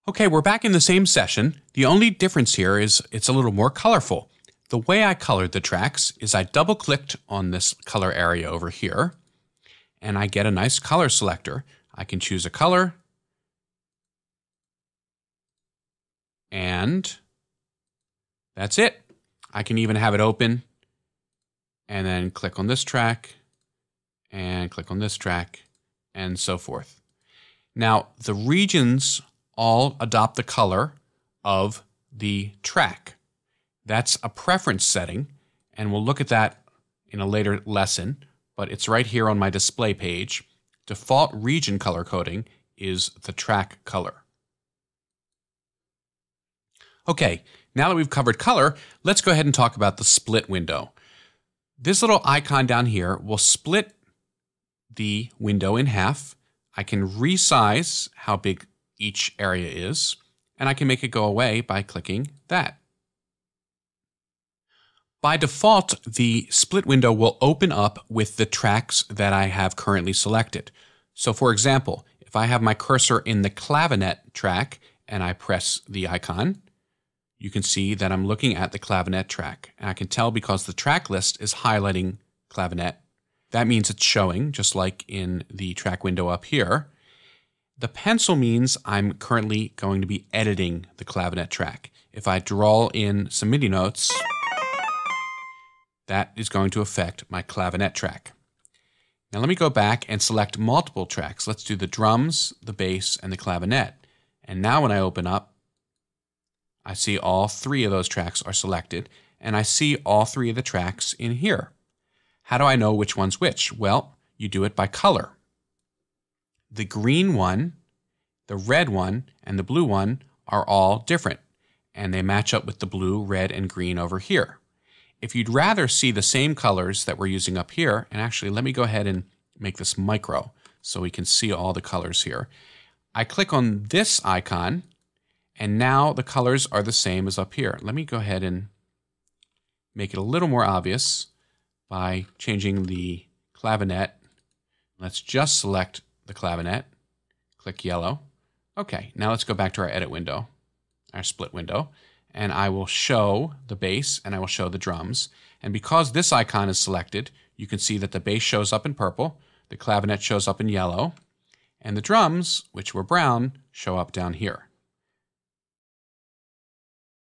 Okay, we're back in the same session. The only difference here is it's a little more colorful. The way I colored the tracks is I double-clicked on this color area over here, and I get a nice color selector. I can choose a color, and that's it. I can even have it open, and then click on this track, and click on this track, and so forth. Now, the regions all adopt the color of the track. That's a preference setting, and we'll look at that in a later lesson, but it's right here on my display page. Default region color coding is the track color. Okay, now that we've covered color, let's go ahead and talk about the split window. This little icon down here will split the window in half. I can resize how big each area is, and I can make it go away by clicking that. By default, the split window will open up with the tracks that I have currently selected. So for example, if I have my cursor in the clavinet track and I press the icon, you can see that I'm looking at the clavinet track. And I can tell because the track list is highlighting clavinet. That means it's showing, just like in the track window up here. The pencil means I'm currently going to be editing the clavinet track. If I draw in some MIDI notes, that is going to affect my clavinet track. Now let me go back and select multiple tracks. Let's do the drums, the bass, and the clavinet. And now when I open up, I see all three of those tracks are selected, and I see all three of the tracks in here. How do I know which one's which? Well, you do it by color. The green one, the red one, and the blue one are all different, and they match up with the blue, red, and green over here. If you'd rather see the same colors that we're using up here, and actually let me go ahead and make this micro so we can see all the colors here. I click on this icon, and now the colors are the same as up here. Let me go ahead and make it a little more obvious by changing the clavinet. Let's just select the clavinet, click yellow. Okay, now let's go back to our edit window, our split window, and I will show the bass and I will show the drums. And because this icon is selected, you can see that the bass shows up in purple, the clavinet shows up in yellow, and the drums, which were brown, show up down here.